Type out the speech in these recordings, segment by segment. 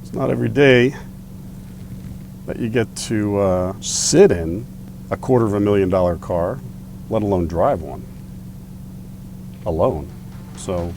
It's not every day that you get to sit in a $250,000 car, let alone drive one alone. So,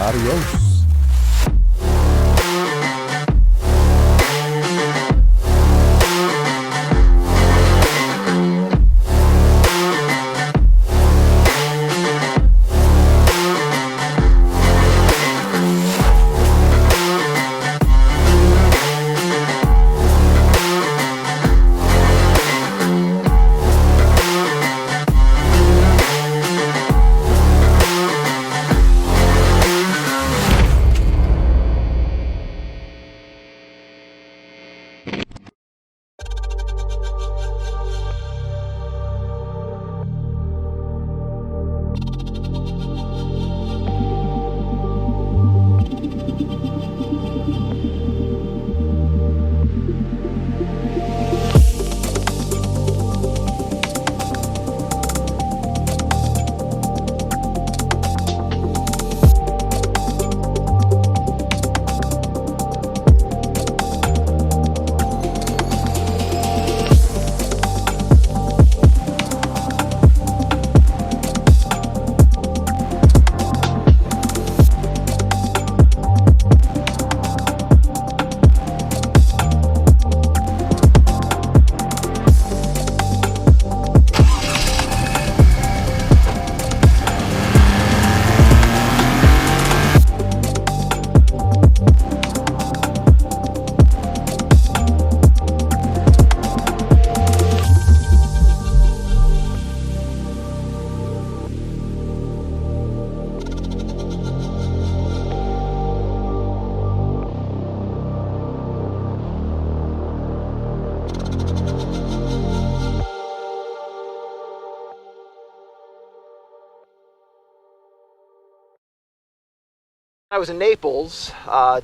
adios. I was in Naples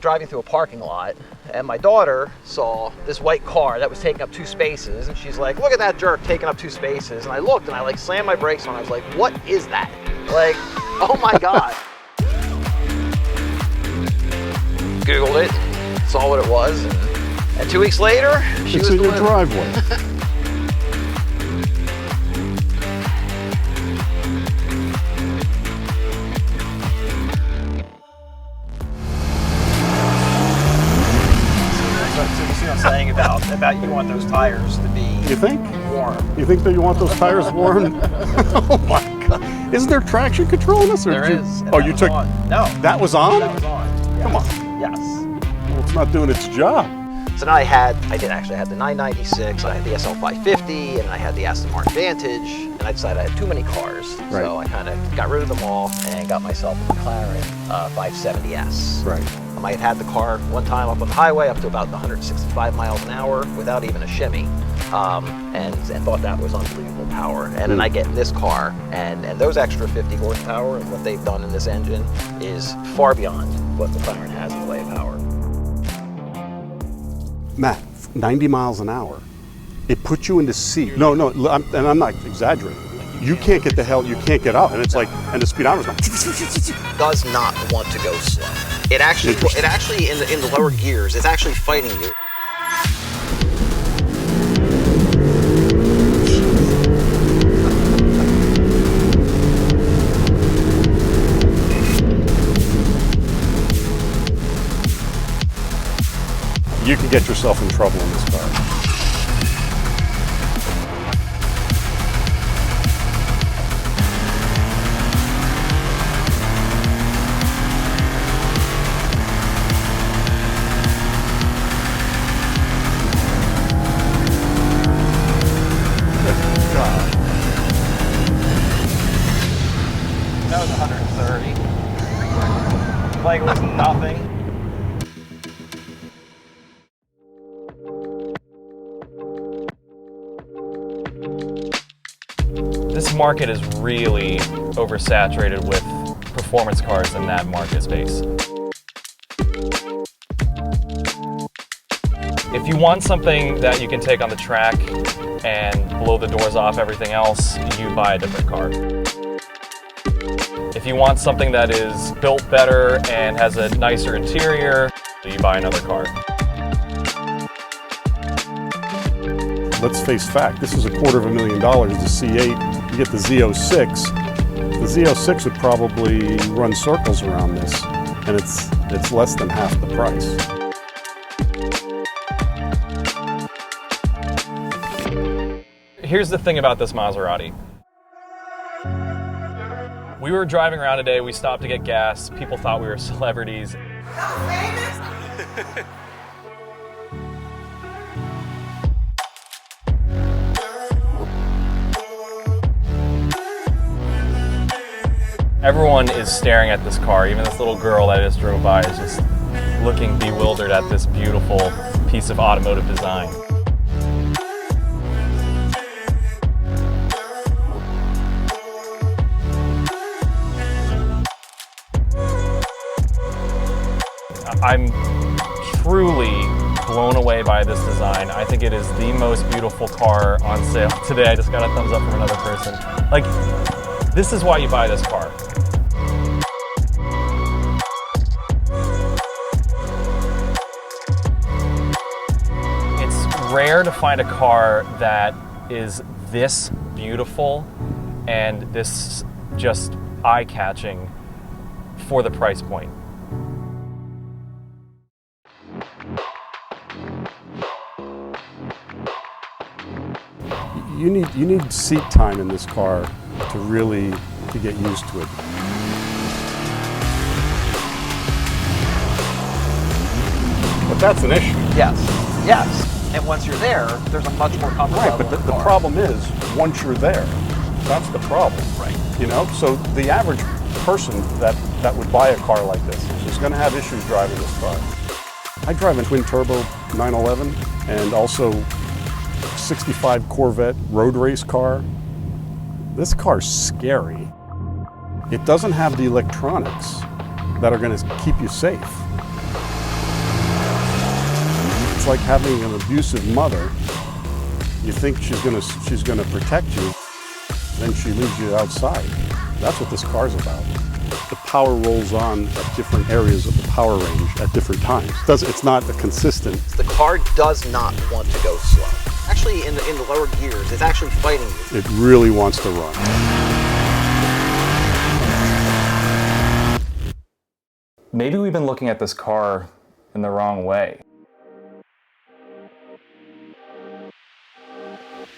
driving through a parking lot, and my daughter saw this white car that was taking up 2 spaces, and she's like, look at that jerk taking up 2 spaces. And I looked and I like slammed my brakes on. I was like, what is that? Like, oh my God. Googled it, saw what it was, and 2 weeks later, she was in your driveway. Saying about you want those tires to be warm. You think that you want those tires warm? Oh my God. Isn't there traction control in this? There is. Oh, you took... No. That was on? That was on. Yes. Come on. Yes. Well, it's not doing its job. So now I had the 996, I had the SL550, and I had the Aston Martin Vantage, and I decided I had too many cars. Right. So I kind of got rid of them all and got myself a McLaren 570S. Right. I had the car one time up on the highway up to about 165 miles an hour without even a shimmy, and thought that was unbelievable power. And then I get in this car, and those extra 50 horsepower and what they've done in this engine is far beyond what the McLaren has in the way of power. Matt, 90 miles an hour. It puts you into C. No, and I'm not exaggerating. You can't get you can't get up, and it's like, and the speedometer's like... Does not want to go slow. It actually in the lower gears, it's actually fighting you. You can get yourself in trouble in this car. That was 130. Like it was nothing. This market is really oversaturated with performance cars in that market space. If you want something that you can take on the track and blow the doors off everything else, you buy a different car. If you want something that is built better and has a nicer interior, you buy another car. Let's face fact, this is $250,000, the C8. You get the Z06. The Z06 would probably run circles around this, and it's less than half the price. Here's the thing about this Maserati. We were driving around today, we stopped to get gas. People thought we were celebrities. Everyone is staring at this car. Even this little girl that I just drove by is just looking bewildered at this beautiful piece of automotive design. I'm truly blown away by this design. I think it is the most beautiful car on sale today. I just got a thumbs up from another person. Like, this is why you buy this car. It's rare to find a car that is this beautiful and this just eye-catching for the price point. You need seat time in this car to really get used to it. But that's an issue. Yes, yes. And once you're there, there's a much more comfortable Right, but the problem is, once you're there, that's the problem. Right. You know, so the average person that would buy a car like this is going to have issues driving this car. I drive a twin-turbo 911 and also 65 Corvette road race car. This car's scary. It doesn't have the electronics that are going to keep you safe. It's like having an abusive mother. You think she's going to protect you, then she leaves you outside. That's what this car's about. The power rolls on at different areas of the power range at different times. It's not a consistent. The car does not want to go slow. Actually, in the lower gears, it's actually fighting you. It really wants to run. Maybe we've been looking at this car in the wrong way.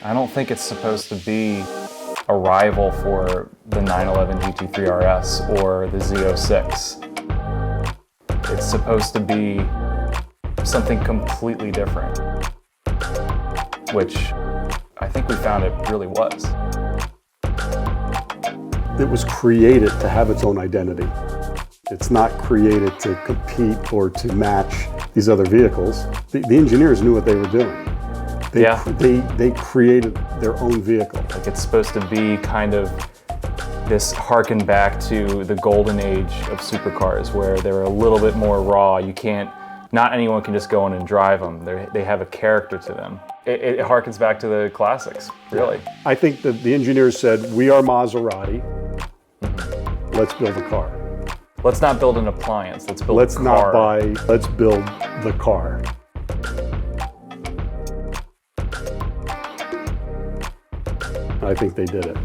I don't think it's supposed to be a rival for the 911 GT3 RS or the Z06. It's supposed to be something completely different, which I think we found it really was. It was created to have its own identity. It's not created to compete or to match these other vehicles. The engineers knew what they were doing. They created their own vehicle. Like, it's supposed to be kind of this harken back to the golden age of supercars where they're a little bit more raw. Not anyone can just go in and drive them. They have a character to them. It harkens back to the classics, really. I think that the engineers said, we are Maserati, let's build a car. Let's not build an appliance, let's build a car. Let's build the car. I think they did it.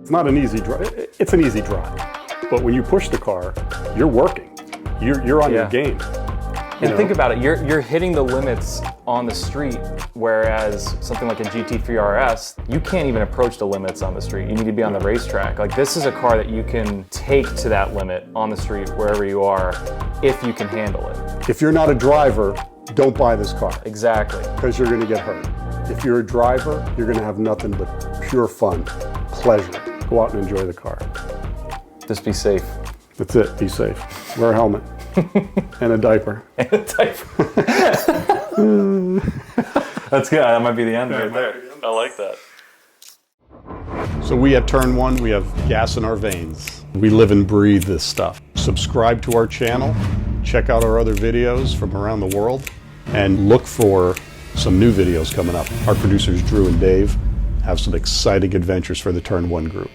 It's not an easy drive. It's an easy drive. But when you push the car, you're working. You're on your game. And think about it, you're hitting the limits on the street, whereas something like a GT3 RS, you can't even approach the limits on the street. You need to be on the racetrack. Like, this is a car that you can take to that limit on the street, wherever you are, if you can handle it. If you're not a driver, don't buy this car. Exactly. Because you're going to get hurt. If you're a driver, you're going to have nothing but pure fun, pleasure. Go out and enjoy the car. Just be safe. That's it, be safe. Wear a helmet. And a diaper. And a diaper. That's good. That might be the end right there. I like that. So we at Turn One, we have gas in our veins. We live and breathe this stuff. Subscribe to our channel. Check out our other videos from around the world. And look for some new videos coming up. Our producers, Drew and Dave, have some exciting adventures for the Turn One group.